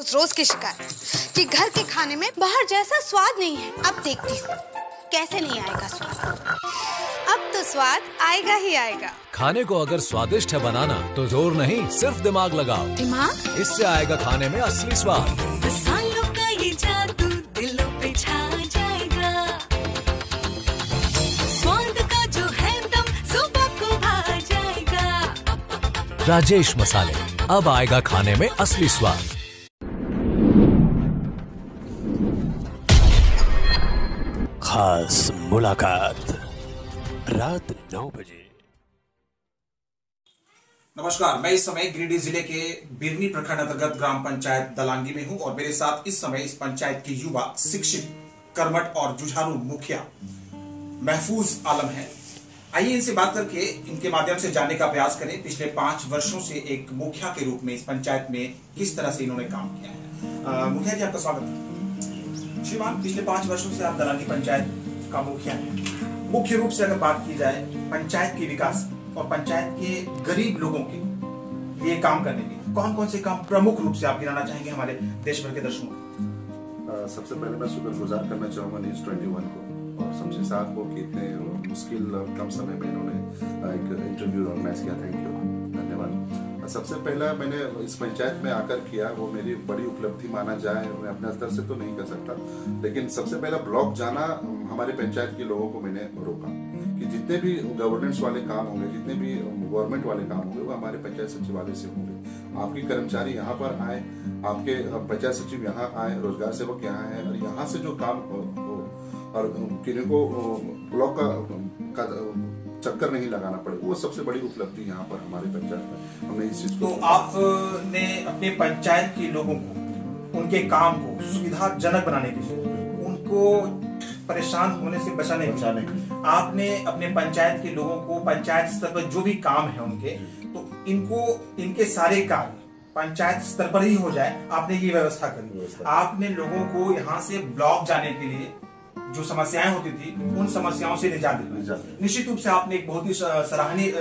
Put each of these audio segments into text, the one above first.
रोज की शिकायत कि घर के खाने में बाहर जैसा स्वाद नहीं है। अब देखती हूँ कैसे नहीं आएगा स्वाद। अब तो स्वाद आएगा ही आएगा। खाने को अगर स्वादिष्ट है बनाना तो जोर नहीं सिर्फ दिमाग लगाओ। दिमाग? इससे आएगा खाने में असली स्वाद। मसालों का ये जादू दिलों पे छा जाएगा। स्वाद का जो है दम सुबह को भा जाएगा। राजेश मसाले, अब आएगा खाने में असली स्वाद। खास मुलाकात रात 9 बजे। नमस्कार, मैं इस समय गिरिडीह जिले के बिरनी प्रखंड अंतर्गत ग्राम पंचायत दलांगी में हूं और मेरे साथ इस समय इस पंचायत के युवा शिक्षित, कर्मठ और जुझारू मुखिया महफूज आलम हैं। आइए इनसे बात करके इनके माध्यम से जानने का प्रयास करें पिछले 5 वर्षों से एक मुखिया के रूप में इस पंचायत में किस तरह से इन्होंने काम किया है। मुखिया जी, आपका स्वागत है। श्रीमान, पिछले 5 वर्षों से आप दलांगी पंचायत का मुखिया हैं। मुख्य रूप से अगर बात की जाए पंचायत के विकास और पंचायत के गरीब लोगों के लिए काम करने के कौन कौन से काम प्रमुख रूप से आप गिनाना चाहेंगे हमारे देश भर के दर्शकों को? सबसे पहले मैं शुक्रगुजार करना चाहूंगा न्यूज़ 21 को और शमशी साहब को कि इतने मुश्किल और कम समय में इन्होंने एक इंटरव्यू ऑर्गेनाइज किया। थैंक यू, धन्यवाद। सबसे पहला मैंने इस पंचायत में आकर किया, वो मेरी बड़ी उपलब्धि माना जाए। मैं अपने स्तर से तो नहीं कर सकता, लेकिन सबसे पहला ब्लॉक जाना हमारे पंचायत के लोगों को मैंने रोका कि जितने भी गवर्नेंस वाले काम होंगे, जितने भी गवर्नमेंट वाले काम होंगे, वो हमारे पंचायत सचिवालय से होंगे। आपके कर्मचारी यहाँ पर आए, आपके पंचायत सचिव यहाँ आए, रोजगार सेवक यहाँ है और यहाँ से जो काम और किन्हीं को ब्लॉक का चक्कर नहीं लगाना पड़े, वो सबसे बड़ी उपलब्धि यहाँ पर हमारे पंचायत में हमने इस चीज को। तो आपने अपने पंचायत के लोगों को, उनके काम को सुविधाजनक बनाने के लिए, उनको परेशान होने से बचाने के आपने अपने पंचायत के लोगों को पंचायत स्तर पर जो भी काम है उनके, तो इनके सारे कार्य पंचायत स्तर पर ही हो जाए, आपने ये व्यवस्था करी। आपने लोगों को यहाँ से ब्लॉक जाने के लिए जो समस्याएं होती थी उन समस्याओं से निजात दिलाई। निश्चित रूप से आपने एक बहुत ही सराहनीय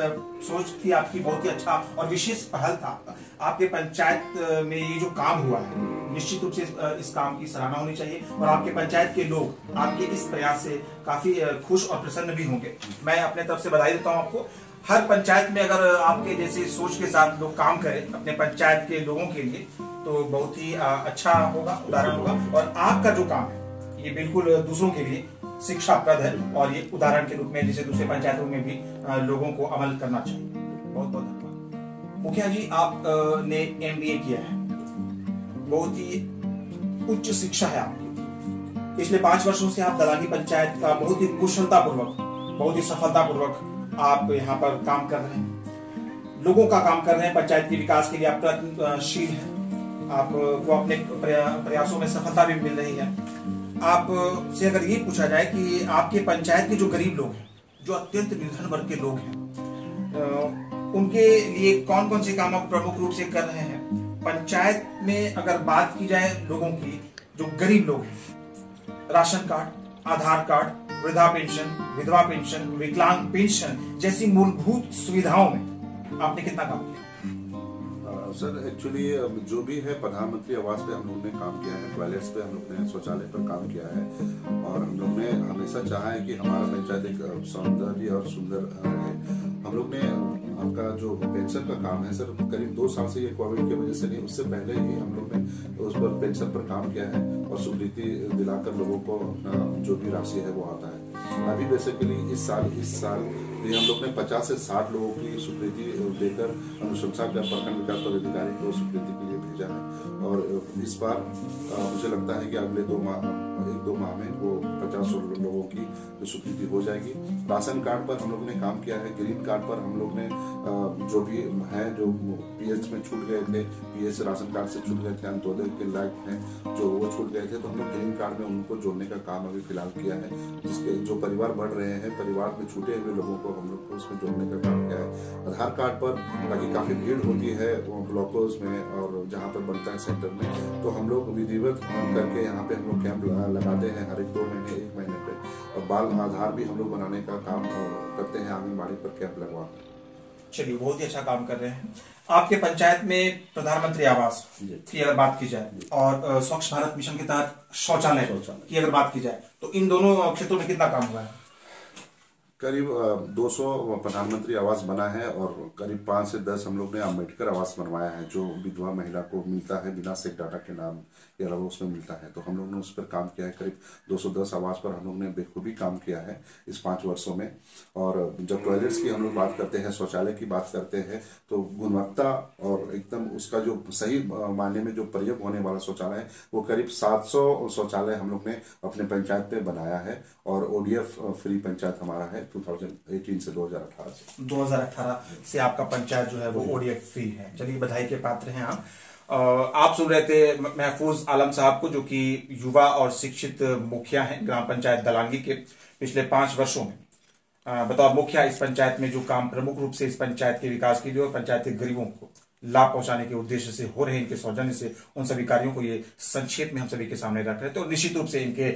सोच थी आपकी, बहुत ही अच्छा और विशेष पहल था आपके पंचायत में। ये जो काम हुआ है, निश्चित रूप से इस काम की सराहना होनी चाहिए और आपके पंचायत के लोग आपके इस प्रयास से काफी खुश और प्रसन्न भी होंगे। मैं अपने तरफ से बधाई देता हूँ आपको। हर पंचायत में अगर आपके जैसे सोच के साथ लोग काम करें अपने पंचायत के लोगों के लिए तो बहुत ही अच्छा होगा, उदाहरण होगा। और आपका जो काम है ये बिल्कुल दूसरों के लिए शिक्षाप्रद है और ये उदाहरण के रूप में जैसे दूसरे पंचायतों में भी लोगों को अमल करना चाहिए। बहुत बहुत धन्यवाद। मुखिया जी, आपने MBA किया है, बहुत ही उच्च शिक्षा है आपकी। पिछले 5 वर्षों से आप दलांगी पंचायत का बहुत ही कुशलतापूर्वक, बहुत ही सफलतापूर्वक आप यहाँ पर काम कर रहे हैं, लोगों का काम कर रहे हैं, पंचायत के विकास के लिए आप प्रयत्नशील हैं। आपको अपने प्रयासों में सफलता भी मिल रही है। आप से अगर ये पूछा जाए कि आपके पंचायत के जो गरीब लोग हैं, जो अत्यंत निर्धन वर्ग के लोग हैं, उनके लिए कौन कौन से काम आप प्रमुख रूप से कर रहे हैं? पंचायत में अगर बात की जाए लोगों की, जो गरीब लोग हैं, राशन कार्ड, आधार कार्ड, वृद्धा पेंशन, विधवा पेंशन, विकलांग पेंशन जैसी मूलभूत सुविधाओं में आपने कितना काम किया? सर, एक्चुअली जो भी है प्रधानमंत्री आवास पे हम लोग ने काम किया है, टॉयलेट्स पे हम लोग ने शौचालय पर काम किया है और हम लोग ने हमेशा चाहा है कि हमारा पंचायत एक सौंदर्य और सुंदर रहे। हम लोग ने आपका जो पेंशन का काम है सर, करीब 2 साल से ये कोविड की वजह से नहीं, उससे पहले ही हम लोग ने उस पर पेंशन पर काम किया है और स्वीकृति दिलाकर लोगों को अपना जो भी राशि है वो आता है। अभी बेसिकली इस साल हम लोग ने 50 से 60 लोगों की स्वीकृति देकर अनुशंसा कर प्रखंड विकास पदाधिकारी को स्वीकृति के लिए भेजा है और इस बार मुझे लगता है कि अगले 1-2 माह में वो 50 लोगों की स्वीकृति हो जाएगी। राशन कार्ड पर हम लोग ने काम किया है, ग्रीन कार्ड पर हम लोग ने जो भी है, जो PH में छूट गए थे, PH राशन कार्ड से छूट गए थे, अंत्योदय के लायक हैं जो वो छूट गए थे, तो हम लोग ग्रीन कार्ड में उनको जोड़ने का काम अभी फिलहाल किया है। जिसके जो परिवार बढ़ रहे हैं, परिवार में छूटे हुए लोगों को हम लोग को उसमें जोड़ने का काम किया है। आधार कार्ड पर ताकि काफी भीड़ होती है ब्लॉकों में और जहाँ पर बनता है सेंटर में, तो हम लोग विधिवत करके यहाँ पे हम लोग कैंप लगाते हैं हर 2 महीने 1 महीने पे। और बाल आधार भी हम लोग बनाने का काम करते हैं, आंगनबाड़ी पर कैंप लगवाते हैं। चलिए, बहुत ही अच्छा काम कर रहे हैं। आपके पंचायत में प्रधानमंत्री आवास की अगर बात की जाए और स्वच्छ भारत मिशन के तहत शौचालय की अगर बात की जाए, तो इन दोनों क्षेत्रों में कितना काम हुआ है? करीब 200 प्रधानमंत्री आवास बना है और करीब 5 से 10 हम लोग ने अम्बेडकर आवास बनवाया है, जो विधवा महिला को मिलता है बिना सेक डाटा के नाम के अलावा उसमें मिलता है। तो हम लोग ने उस पर काम किया है। करीब 210 आवास पर हम लोग ने बेखूबी काम किया है इस 5 वर्षों में। और जब टॉयलेट्स की हम लोग बात करते हैं, शौचालय की बात करते हैं, तो गुणवत्ता और एकदम उसका जो सही मायने में जो प्रयोग होने वाला शौचालय है, वो करीब 700 शौचालय हम लोग ने अपने पंचायत में बनाया है। और ODF फ्री पंचायत हमारा है 2018 से 2018 से आपका पंचायत जो है वो ODF फ्री है। चलिए, बधाई के पात्र हैं आप सुन रहे थे महफूज आलम साहब को, जो कि युवा और शिक्षित मुखिया हैं ग्राम पंचायत दलांगी के। पिछले 5 वर्षों में बतौर मुखिया इस पंचायत में जो काम प्रमुख रूप से इस पंचायत के विकास के लिए और पंचायत के गरीबों को लाभ पहुंचाने के उद्देश्य से हो रहे, इनके सौजन्य से उन सभी कार्यों को ये संक्षेप में हम सभी के सामने रख रहे थे। तो निश्चित रूप से इनके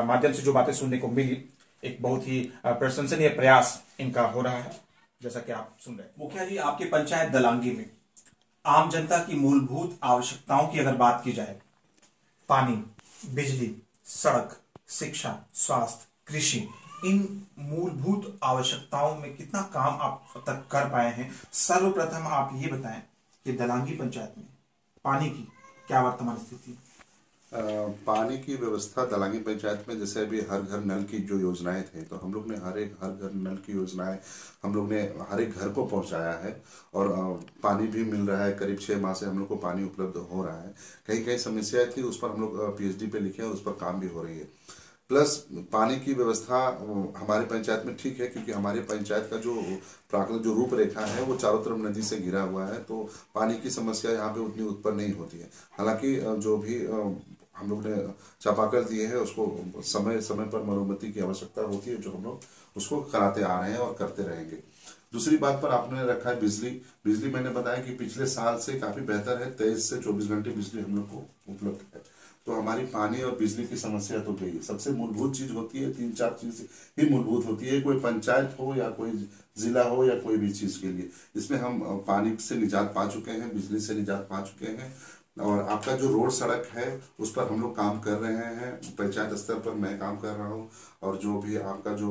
माध्यम से जो बातें सुनने को मिली, एक बहुत ही प्रशंसनीय प्रयास इनका हो रहा है, जैसा कि आप सुन रहे हैं। मुखिया जी, आपके पंचायत दलांगी में आम जनता की मूलभूत आवश्यकताओं की अगर बात की जाए, पानी, बिजली, सड़क, शिक्षा, स्वास्थ्य, कृषि, इन मूलभूत आवश्यकताओं में कितना काम आप अब तक कर पाए हैं? सर्वप्रथम आप ये बताएं कि दलांगी पंचायत में पानी की क्या वर्तमान स्थिति है? पानी की व्यवस्था दलांगी पंचायत में, जैसे अभी हर घर नल की जो योजनाएं थे, तो हम लोग ने हर घर नल की योजनाएं हम लोग ने हर एक घर को पहुंचाया है। और पानी भी मिल रहा है। करीब 6 माह से हम लोग को पानी उपलब्ध हो रहा है। कहीं कहीं समस्याएं थी, उस पर हम लोग PhD पे लिखे और उस पर काम भी हो रही है। प्लस पानी की व्यवस्था हमारे पंचायत में ठीक है, क्योंकि हमारे पंचायत का जो प्राकृतिक जो रूपरेखा है वो चारों तरफ नदी से घिरा हुआ है, तो पानी की समस्या यहाँ पे उतनी उत्पन्न नहीं होती है। हालांकि जो भी हम लोग ने चापाकल दिए हैं, उसको समय समय पर मरम्मती की आवश्यकता होती है, जो हम लोग उसको कराते आ रहे हैं और करते रहेंगे। दूसरी बात पर आपने रखा है बिजली मैंने बताया कि पिछले साल से काफी बेहतर है। 23 से 24 घंटे बिजली हम लोग को उपलब्ध है। तो हमारी पानी और बिजली की समस्या तो गई। सबसे मूलभूत चीज होती है, 3-4 चीज ही मूलभूत होती है, कोई पंचायत हो या कोई जिला हो या कोई भी चीज के लिए। इसमें हम पानी से निजात पा चुके हैं, बिजली से निजात पा चुके हैं। और आपका जो रोड सड़क है उस पर हम लोग काम कर रहे हैं। पंचायत स्तर पर मैं काम कर रहा हूँ, और जो भी आपका जो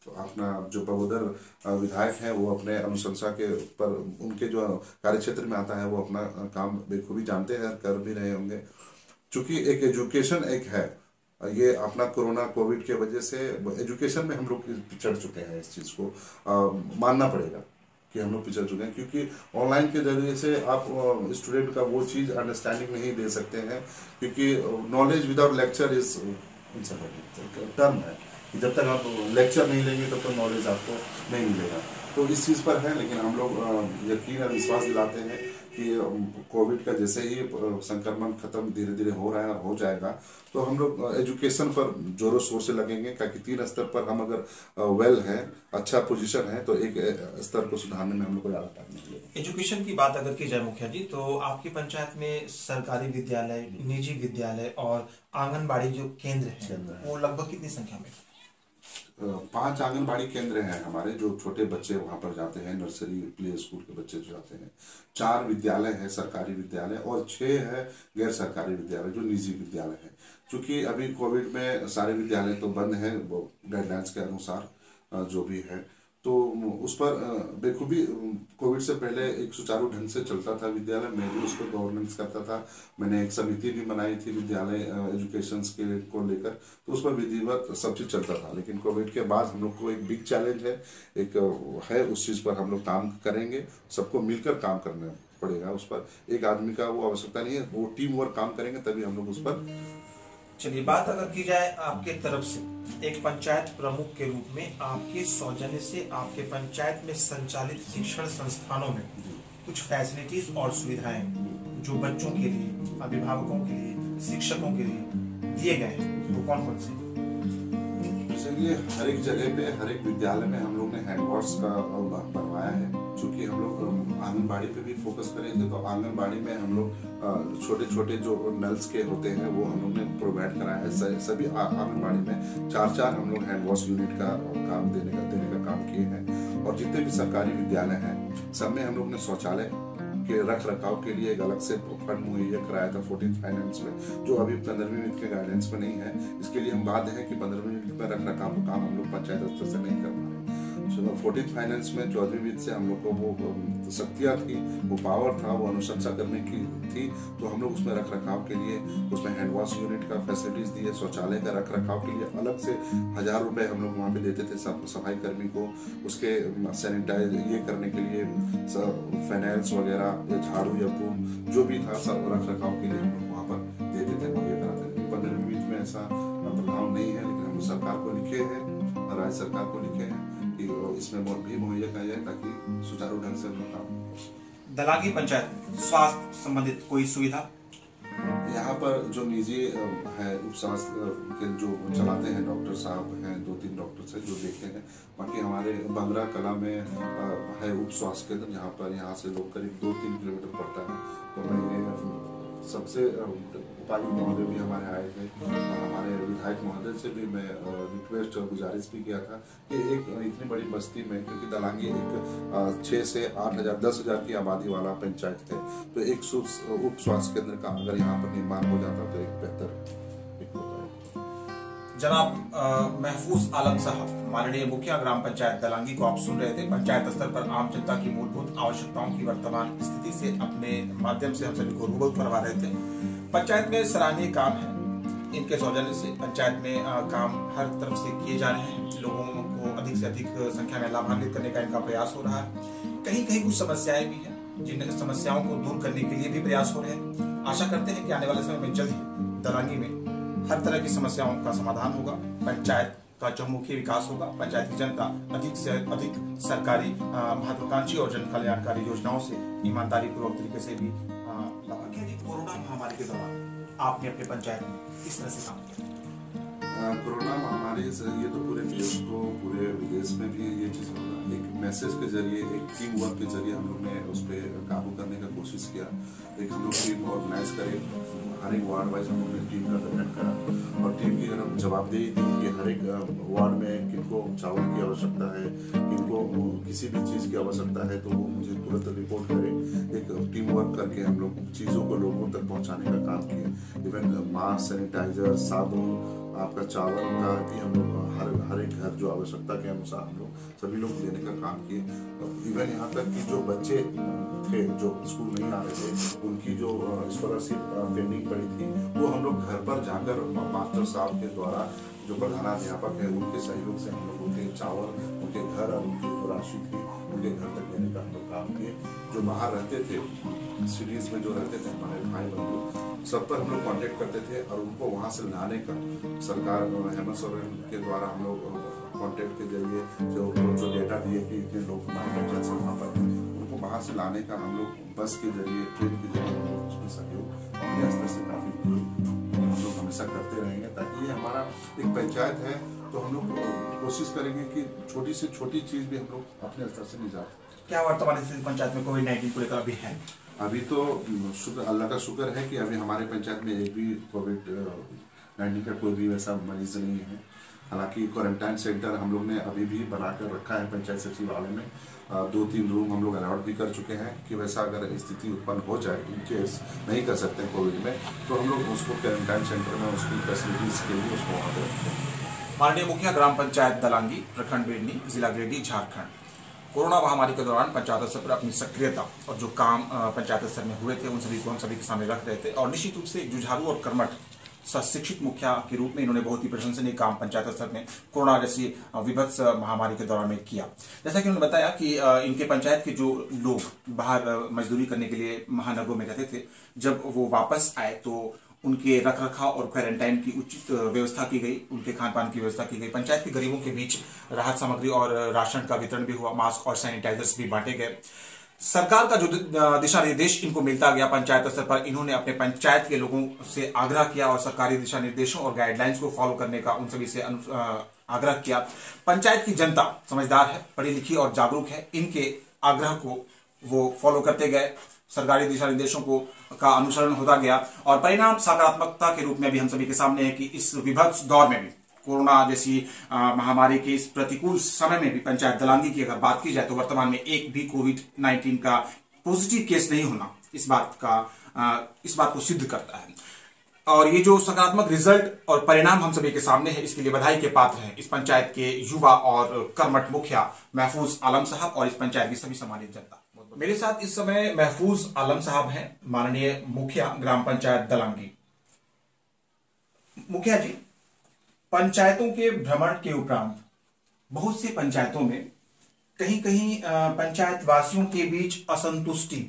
अपना जो बगोदर विधायक हैं, वो अपने अनुशंसा के पर उनके जो कार्यक्षेत्र में आता है वो अपना काम बेखूबी जानते हैं, कर भी रहे होंगे। चूंकि एक एजुकेशन एक है, ये अपना कोविड के वजह से एजुकेशन में हम लोग पिछड़ चुके हैं। इस चीज को मानना पड़ेगा कि हम लोग पिछड़ चुके हैं, क्योंकि ऑनलाइन के जरिए से आप स्टूडेंट का वो चीज अंडरस्टैंडिंग नहीं दे सकते हैं, क्योंकि knowledge without lecture is term है कि जब तक आप लेक्चर नहीं लेंगे तब तक नॉलेज आपको नहीं मिलेगा। तो इस चीज़ पर है, लेकिन हम लोग यकीन और विश्वास दिलाते हैं कि कोविड का जैसे ही संक्रमण खत्म धीरे धीरे हो रहा है और हो जाएगा, तो हम लोग एजुकेशन पर जोरों शोर से लगेंगे, ताकि 3 स्तर पर हम अगर वेल हैं, अच्छा पोजीशन है, तो एक स्तर को सुधारने में हम लोग को ज़्यादा टाइम नहीं लगेगा। एजुकेशन की बात अगर की जाए मुखिया जी, तो आपकी पंचायत में सरकारी विद्यालय, निजी विद्यालय और आंगनबाड़ी जो केंद्र है वो लगभग कितनी संख्या में? 5 आंगनबाड़ी केंद्र हैं हमारे, जो छोटे बच्चे वहां पर जाते हैं, नर्सरी प्ले स्कूल के बच्चे जो जाते हैं। 4 विद्यालय है सरकारी विद्यालय, और 6 है गैर सरकारी विद्यालय जो निजी विद्यालय है। क्योंकि अभी कोविड में सारे विद्यालय तो बंद हैं, वो गाइडलाइंस के अनुसार जो भी है, तो उस पर बेखूबी कोविड से पहले एक सुचारू ढंग से चलता था विद्यालय। मैं भी उस पर गवर्नेंस करता था। मैंने एक समिति भी बनाई थी विद्यालय एजुकेशन के को लेकर, तो उस पर विधिवत सब चीज चलता था। लेकिन कोविड के बाद हम लोग को एक बिग चैलेंज है, एक है, उस चीज पर हम लोग काम करेंगे। सबको मिलकर काम करना पड़ेगा। उस पर एक आदमी का वो आवश्यकता नहीं है, वो टीम वर्क काम करेंगे तभी हम लोग उस पर। चलिए, बात अगर की जाए आपके तरफ से एक पंचायत प्रमुख के रूप में, आपके सौजन्य से आपके पंचायत में संचालित शिक्षण संस्थानों में कुछ फैसिलिटीज और सुविधाएं जो बच्चों के लिए, अभिभावकों के लिए, शिक्षकों के लिए दिए गए हैं, वो कौन कौन से? इसलिए हर एक जगह पे, हर एक विद्यालय में हम लोग ने हैंड वॉश का बनवाया है। चूंकि हम लोग आंगनबाड़ी पे भी फोकस करेंगे, तो आंगनबाड़ी में हम लोग छोटे छोटे जो नल्स के होते हैं वो हम लोग ने प्रोवाइड कराया है। सभी आंगनबाड़ी में 4-4 हम लोग हैंड वॉश यूनिट का काम देने का काम किए हैं। और जितने भी सरकारी विद्यालय हैं सब में हम लोग ने शौचालय के रख रखाव के लिए एक अलग से फंड मुहैया कराया था 14th फाइनेंस में, जो अभी 15वीं वित्त के गाइडेंस में नहीं है। इसके लिए हम बाध्य हैं कि 15वीं वित्त में रख रखाव का काम हम लोग पंचायत स्तर से नहीं कर पा रहे। 14th फाइनेंस में 14वीं वित्त से हम लोग को वो शक्तियाँ थी, वो पावर था, वो अनुशंसा करने की थी, तो हम लोग उसमें रख रखाव के लिए उसमें हैंड वॉश यूनिट का फैसिलिटीज दिए, शौचालय का रख रखाव के लिए अलग से 1000 रुपए हम लोग वहाँ पे देते थे सफाई कर्मी को, उसके सैनिटाइज ये करने के लिए फाइनेंस वगैरह या झाड़ू या बूम जो भी था सब रख रखाव के लिए हम लोग वहाँ पर देते थे, मुहैया कराते थे। 15वीं वित्त में ऐसा प्रभाव नहीं है, लेकिन हम सरकार को लिखे हैं, राज्य सरकार को लिखे हैं कि इसमें भी मुहैया किया जाए ताकि सुचारू ढंग से काम। दलांगी पंचायत स्वास्थ्य संबंधित कोई सुविधा? यहाँ पर जो निजी है उप स्वास्थ्य के जो चलाते हैं डॉक्टर साहब हैं, 2-3 डॉक्टर से जो देखते हैं। बाकी हमारे बंगरा कला में है उप स्वास्थ्य केंद्र, जहाँ पर यहाँ से लोग करीब 2-3 किलोमीटर पड़ता है। तो मैंने सबसे उपायुक्त महोदय भी हमारे आए थे, हमारे विधायक महोदय से भी मैं रिक्वेस्ट और गुजारिश भी किया था कि एक इतनी बड़ी बस्ती में, क्योंकि दलांगी एक 6 से 8 हजार 10 हजार की आबादी वाला पंचायत है, तो एक उप स्वास्थ्य केंद्र का अगर यहाँ पर निर्माण हो जाता तो एक बेहतर जनाब महफूज आलम साहब, माननीय मुखिया ग्राम पंचायत दलांगी को आप सुन रहे थे। पंचायत स्तर पर आम जनता की मूलभूत आवश्यकताओं की वर्तमान स्थिति से अपने माध्यम से हम सभी को रूबरू करवा रहे थे। पंचायत में सराहनीय काम है, इनके सौजन्य से पंचायत में काम हर तरफ से किए जा रहे हैं। लोगों को अधिक से अधिक संख्या में लाभान्वित करने का इनका प्रयास हो रहा है। कहीं कहीं कुछ समस्याएं भी हैं, जिन समस्याओं को दूर करने के लिए भी प्रयास हो रहे हैं। आशा करते हैं कि आने वाले समय में जल्द ही दलांगी में हर तरह की समस्याओं का समाधान होगा, पंचायत का चहुमुखी विकास होगा, पंचायत की जनता अधिक से अधिक सरकारी महत्वाकांक्षी और जन कल्याणकारी योजनाओं से ईमानदारी पूर्वक तरीके से भी कोरोना महामारी के दौरान आपने अपने पंचायत में किस तरह से काम किया? कोरोना महामारी से ये तो पूरे देश को, पूरे विदेश में भी ये चीज होगा। एक मैसेज के जरिए, एक टीम वर्क के जरिए हम लोग ने उस पर काबू करने का कोशिश किया। एक हम लोग टीम ऑर्गेनाइज करे, हर एक वार्ड वाइज हम लोग ने टीम का गठन करा और टीम की जवाबदेही थी कि हर एक वार्ड में किनको चावल की आवश्यकता है, किनको किसी भी चीज़ की आवश्यकता है, तो वो मुझे तुरंत रिपोर्ट करे। एक टीम वर्क करके हम लोग चीज़ों को लोगों तक पहुंचाने का काम किया। इवन मास्क, सैनिटाइजर, साबुन, आपका चावल का भी हम लोग हर एक घर जो आवश्यकता के अनुसार हम लोग सभी लोग देने का काम किए। इवन यहाँ तक कि जो बच्चे थे जो स्कूल नहीं आ रहे थे, उनकी जो स्कॉलरशिप पेंडिंग पड़ी थी, वो हम लोग घर पर जाकर मास्टर साहब के द्वारा जो प्रधानाध्यापक है उनके सहयोग से हम लोग उनके चावल, उनके घर और उनकी जो राशि थी उनके घर तक देने का हम लोग काम किए। जो बाहर रहते थे, सिटीज में जो रहते थे हमारे भाई बंधु, सब पर हम लोग कांटेक्ट करते थे और उनको वहाँ से लाने का सरकार हेमंत सोरेन के द्वारा हम लोग कांटेक्ट के जरिए जो डेटा दिए कि इतने लोग हमारे पंचायत से वहाँ पर उनको बाहर से लाने का हम लोग बस के जरिए, ट्रेन के जरिए उसमें सहयोग अपने स्तर से काफी हम लोग हमेशा करते रहेंगे, ताकि ये हमारा एक पंचायत है। तो हम लोग कोशिश करेंगे कि छोटी से छोटी चीज भी हम लोग अपने स्तर से नहीं जाते। क्या वर्तमान स्थिति पंचायत में कोविड-19 को लेकर अभी है? अभी तो शुक्र, अल्लाह का शुक्र है कि अभी हमारे पंचायत में एक भी कोविड-19 का कोई भी वैसा मरीज नहीं है। हालांकि क्वारंटाइन सेंटर हम लोग ने अभी भी बनाकर रखा है पंचायत सचिवालय में। 2-3 रूम हम लोग अलॉट भी कर चुके हैं कि वैसा अगर स्थिति उत्पन्न हो जाए, इनकेस नहीं कर सकते कोविड में, तो हम लोग उसको क्वारंटाइन सेंटर में उसकी फैसिलिटीज के लिए उसको वहाँ पर रखते हैं। माननीय मुखिया ग्राम पंचायत दलांगी, प्रखंड बेड़नी, जिला गिरिडीह, झारखंड। कोरोना महामारी के दौरान पंचायत स्तर पर अपनी सक्रियता और जो काम पंचायत स्तर में हुए थे उन सभी को हम सभी के सामने रख रहे थे, और निश्चित रूप से जुझारू और कर्मठ शिक्षित मुखिया के रूप में इन्होंने बहुत ही प्रशंसनीय काम पंचायत स्तर में कोरोना जैसी विभत्स महामारी के दौरान में किया। जैसा कि उन्होंने बताया कि इनके पंचायत के जो लोग बाहर मजदूरी करने के लिए महानगरों में रहते थे, जब वो वापस आए तो उनके रखरखाव और क्वारंटाइन की उचित व्यवस्था की गई, उनके खान पान की व्यवस्था की गई। पंचायत के गरीबों के बीच राहत सामग्री और राशन का वितरण भी हुआ, मास्क और सैनिटाइजर्स भी बांटे गए। सरकार का जो दिशा निर्देश इनको मिलता गया पंचायत स्तर पर, इन्होंने अपने पंचायत के लोगों से आग्रह किया और सरकारी दिशा निर्देशों और गाइडलाइंस को फॉलो करने का उन सभी से आग्रह किया। पंचायत की जनता समझदार है, पढ़ी लिखी और जागरूक है, इनके आग्रह को वो फॉलो करते गए, सरकारी दिशा निर्देशों को का अनुसरण होता गया और परिणाम सकारात्मकता के रूप में भी हम सभी के सामने है कि इस विभत्स दौर में भी कोरोना जैसी महामारी के इस प्रतिकूल समय में भी पंचायत दलांगी की अगर बात की जाए तो वर्तमान में एक भी कोविड-19 का पॉजिटिव केस नहीं होना इस बात को सिद्ध करता है। और ये जो सकारात्मक रिजल्ट और परिणाम हम सभी के सामने है, इसके लिए बधाई के पात्र हैं इस पंचायत के युवा और कर्मठ मुखिया महफूज आलम साहब और इस पंचायत की सभी सम्मानित जनता। मेरे साथ इस समय महफूज आलम साहब हैं, माननीय मुखिया ग्राम पंचायत दलांगी। मुखिया जी, पंचायतों के भ्रमण के उपरांत बहुत सी पंचायतों में कहीं कहीं पंचायत वासियों के बीच असंतुष्टि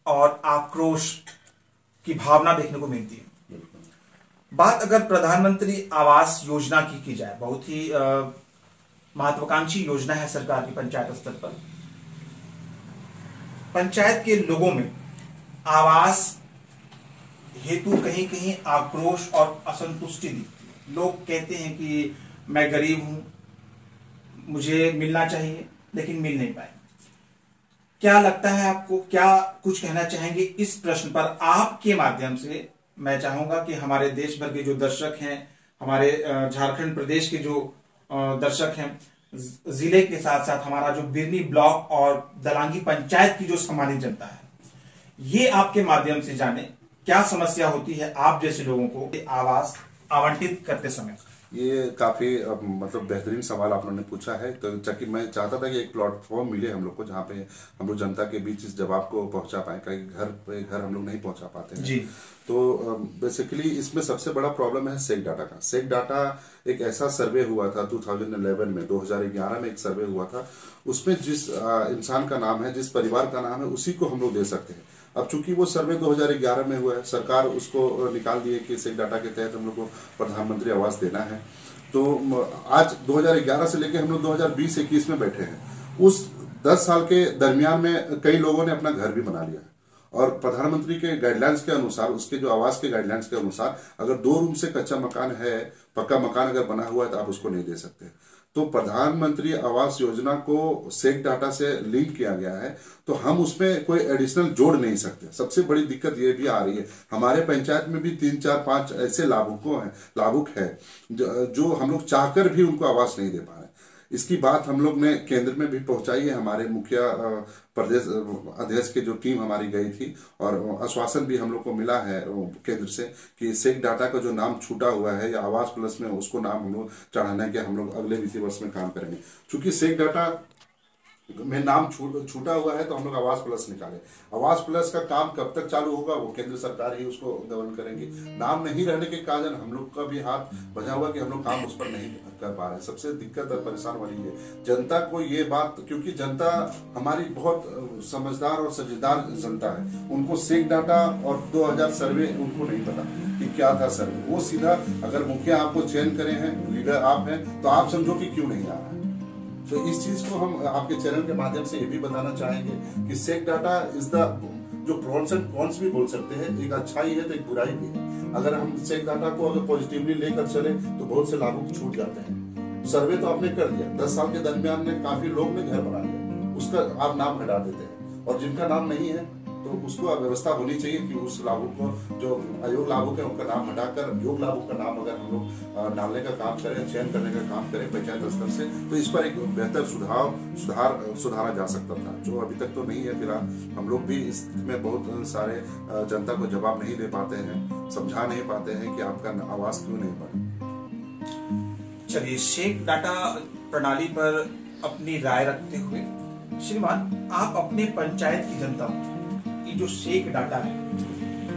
और आक्रोश की भावना देखने को मिलती है। बात अगर प्रधानमंत्री आवास योजना की जाए, बहुत ही महत्वाकांक्षी योजना है सरकार की पंचायत स्तर पर। पंचायत के लोगों में आवास हेतु कहीं कहीं आक्रोश और असंतुष्टि दिखती है। लोग कहते हैं कि मैं गरीब हूं, मुझे मिलना चाहिए लेकिन मिल नहीं पाए। क्या लगता है आपको, क्या कुछ कहना चाहेंगे इस प्रश्न पर? आपके माध्यम से मैं चाहूंगा कि हमारे देश भर के जो दर्शक हैं, हमारे झारखंड प्रदेश के जो दर्शक हैं, जिले के साथ साथ हमारा जो बिरनी ब्लॉक और दलांगी पंचायत की जो सम्मानित जनता है, ये आपके माध्यम से जाने क्या समस्या होती है आप जैसे लोगों को आवास आवंटित करते समय। ये काफी मतलब बेहतरीन सवाल आप लोगों ने पूछा है। तो ताकि मैं चाहता था कि एक प्लेटफॉर्म मिले हम लोग को जहाँ पे हम लोग जनता के बीच इस जवाब को पहुंचा पाए, क्योंकि घर पे घर हम लोग नहीं पहुंचा पाते हैं जी। तो बेसिकली इसमें सबसे बड़ा प्रॉब्लम है सेक डाटा का। सेक डाटा एक ऐसा सर्वे हुआ था 2011 में, 2011 में एक सर्वे हुआ था। उसमें जिस इंसान का नाम है, जिस परिवार का नाम है, उसी को हम लोग दे सकते हैं। अब चूंकि वो सर्वे 2011 में हुआ है, सरकार उसको निकाल दिए कि सेक डाटा के तहत हम लोग को प्रधानमंत्री आवास देना है। तो आज 2011 से लेकर हम लोग 2020-21 में बैठे हैं। उस 10 साल के दरमियान में कई लोगों ने अपना घर भी बना लिया है और प्रधानमंत्री के गाइडलाइंस के अनुसार, उसके जो आवास के गाइडलाइंस के अनुसार, अगर 2 रूम से कच्चा मकान है, पक्का मकान अगर बना हुआ है तो आप उसको नहीं दे सकते। तो प्रधानमंत्री आवास योजना को सेक डाटा से लिंक किया गया है, तो हम उसमें कोई एडिशनल जोड़ नहीं सकते। सबसे बड़ी दिक्कत ये भी आ रही है, हमारे पंचायत में भी 3, 4, 5 ऐसे लाभुक है जो हम लोग चाहकर भी उनको आवास नहीं दे पा रहे। इसकी बात हम लोग ने केंद्र में भी पहुंचाई है। हमारे मुखिया प्रदेश अध्यक्ष की जो टीम हमारी गई थी और आश्वासन भी हम लोग को मिला है केंद्र से कि सेक डाटा का जो नाम छूटा हुआ है या आवास प्लस में उसको नाम हम लोग चढ़ाने के हम लोग अगले वित्तीय वर्ष में काम करेंगे। चूंकि सेक डाटा में नाम छूटा हुआ है तो हम लोग आवास प्लस निकाले। आवास प्लस का काम कब तक चालू होगा वो केंद्र सरकार ही उसको गवर्न करेंगी। नाम नहीं रहने के कारण हम लोग का भी हाथ बजा हुआ कि हम लोग काम उस पर नहीं कर पा रहे हैं। सबसे दिक्कत और परेशान वाली है जनता को ये बात, क्योंकि जनता हमारी बहुत समझदार और सजेदार जनता है। उनको सेक डाटा और 2000 सर्वे उनको नहीं पता कि क्या था सर्वे। वो सीधा अगर मुखिया आपको चयन करे हैं, लीडर आप हैं, तो आप समझो कि क्यों नहीं आ रहा है। तो इस चीज को हम आपके चैनल के माध्यम से ये भी बताना चाहेंगे कि सेक डाटा इज द जो प्रोन्स एंड कॉन्स भी बोल सकते हैं, एक अच्छाई है तो एक बुराई भी है। अगर हम सेक डाटा को अगर पॉजिटिवली लेकर चले तो बहुत से लाभुक छूट जाते हैं। सर्वे तो आपने कर दिया, 10 साल के दरमियान में काफी लोग ने घर बना लिया, उसका आप नाम हटा देते हैं। और जिनका नाम नहीं है तो उसको व्यवस्था होनी चाहिए कि उस लाभुक को, जो अयोग्य लाभुक है उनका नाम हटाकर योग लाभुक का नाम अगर हम लोग डालने का काम करें, चयन करने का काम करें पंचायत स्तर से, तो इस पर एक बेहतर सुधारा जा सकता था, जो अभी तक तो नहीं है। फिलहाल हम लोग भी इसमें बहुत सारे जनता को जवाब नहीं दे पाते हैं, समझा नहीं पाते हैं कि आपका आवास क्यों नहीं बना। चलिए, सेक डाटा प्रणाली पर अपनी राय रखते हुए श्रीमान, आप अपने पंचायत की जनता ये जो सेक डाटा है,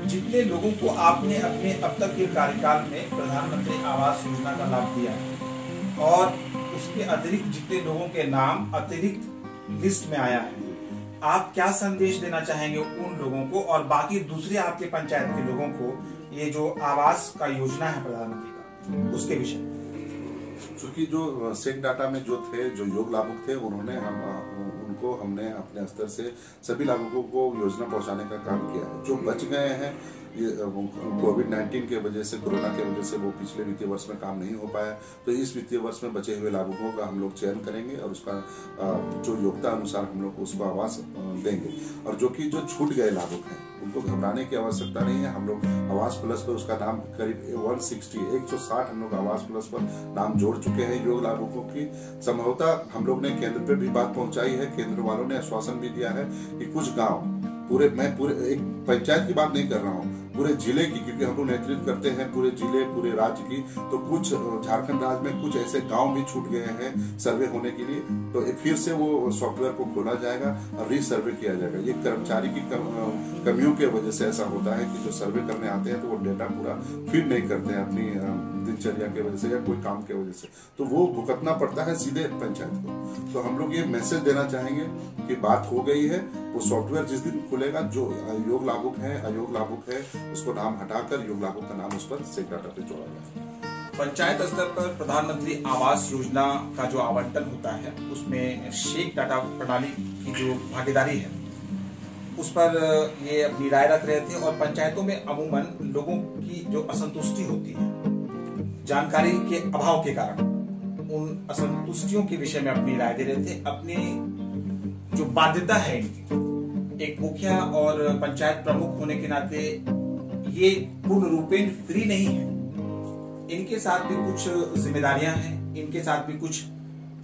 जितने लोगों को आपने अपने अब तक के कार्यकाल में प्रधानमंत्री आवास योजना का लाभ दिया है और उसके अतिरिक्त जितने लोगों के नाम अतिरिक्त लिस्ट में आया है, आप क्या संदेश देना चाहेंगे उन लोगों को और बाकी दूसरे आपके पंचायत के लोगों को, ये जो आवास का योजना है प्रधानमंत्री का, उसके विषय? क्योंकि जो सेक डाटा में जो थे, जो योग लाभुक थे, उनको हमने अपने स्तर से सभी लाभुकों को योजना पहुंचाने का काम किया है। जो बच गए हैं ये कोविड-19 के वजह से, कोरोना के वजह से वो पिछले वित्तीय वर्ष में काम नहीं हो पाया। तो इस वित्तीय वर्ष में बचे हुए लाभुकों का हम लोग चयन करेंगे और उसका जो योग्यता अनुसार हम लोग उसको आवास देंगे। और जो छूट गए लाभुक हैं उनको घबराने की आवश्यकता नहीं है। हम लोग आवास प्लस पर उसका नाम करीब 160 हम लोग आवास प्लस पर नाम जोड़ चुके हैं योग्य लाभुकों की। संभवतः हम लोग ने केंद्र पे भी बात पहुंचाई है, केंद्र वालों ने आश्वासन भी दिया है कि कुछ गांव मैं पूरे एक पंचायत की बात नहीं कर रहा हूँ, पूरे जिले की, क्योंकि हम लोग नेतृत्व करते हैं पूरे जिले पूरे राज्य की। तो कुछ झारखंड राज्य में कुछ ऐसे गांव भी छूट गए हैं सर्वे होने के लिए, तो फिर से वो सॉफ्टवेयर को खोला जाएगा और रीसर्वे किया जाएगा। ये कर्मचारी की कमियों की वजह से ऐसा होता है कि जो सर्वे करने आते हैं तो वो डेटा पूरा फीड नहीं करते हैं अपनी दिनचर्या की वजह से या कोई काम की वजह से, तो वो भुगतना पड़ता है सीधे पंचायत को। तो हम लोग ये मैसेज देना चाहेंगे कि बात हो गई है, वो सॉफ्टवेयर जिस दिन खुलेगा जो योग्य लाभुक है अयोग्य लाभुक है उसको नाम हटाकर योग्य लाभुक का नाम उस पर सेक डाटा पे जोड़ा जाए। पंचायत स्तर पर प्रधानमंत्री आवास योजना का जो आवंटन होता है उसमें शेक डाटा प्रणाली की जो भागीदारी है उस पर ये अपनी राय रख रहे थे। और पंचायतों में अमूमन लोगों की जो असंतुष्टि होती है जानकारी के अभाव के कारण, उन असंतुष्टियों के विषय में अपनी राय दे रहे थे। अपनी जो बाध्यता है इनकी, एक मुखिया और पंचायत प्रमुख होने के नाते ये पूर्ण रूपेण फ्री नहीं है, इनके साथ भी कुछ जिम्मेदारियां हैं, इनके साथ भी कुछ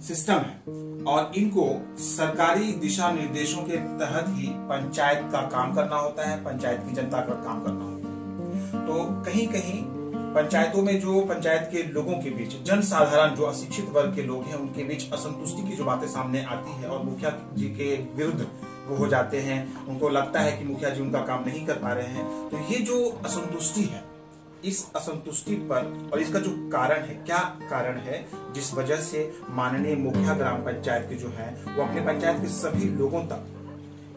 सिस्टम है और इनको सरकारी दिशा निर्देशों के तहत ही पंचायत का काम करना होता है, पंचायत की जनता का काम करना होता है। तो कहीं कहीं पंचायतों में जो पंचायत के लोगों के बीच, जन साधारण जो अशिक्षित वर्ग के लोग हैं उनके बीच असंतुष्टि की जो बातें सामने आती है और मुखिया जी के विरुद्ध वो हो जाते हैं, उनको लगता है कि मुखिया जी उनका काम नहीं कर पा रहे हैं। तो ये जो असंतुष्टि है, इस असंतुष्टि पर और इसका जो कारण है, क्या कारण है जिस वजह से माननीय मुखिया ग्राम पंचायत के जो है वो अपने पंचायत के सभी लोगों तक,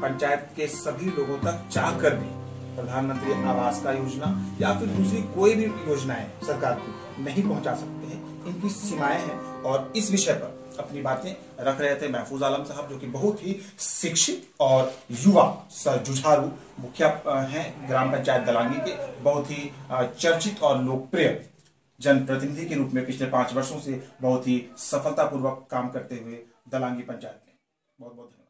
पंचायत के सभी लोगों तक चाहकर भी प्रधानमंत्री आवास का योजना या फिर दूसरी कोई भी योजनाएं सरकार की नहीं पहुंचा सकते हैं, इनकी सीमाएं हैं। और इस विषय पर अपनी बातें रख रहे थे महफूज आलम साहब, जो कि बहुत ही शिक्षित और युवा जुझारू मुखिया हैं ग्राम पंचायत दलांगी के, बहुत ही चर्चित और लोकप्रिय जनप्रतिनिधि के रूप में पिछले 5 वर्षों से बहुत ही सफलतापूर्वक काम करते हुए दलांगी पंचायत में। बहुत बहुत धन्यवाद।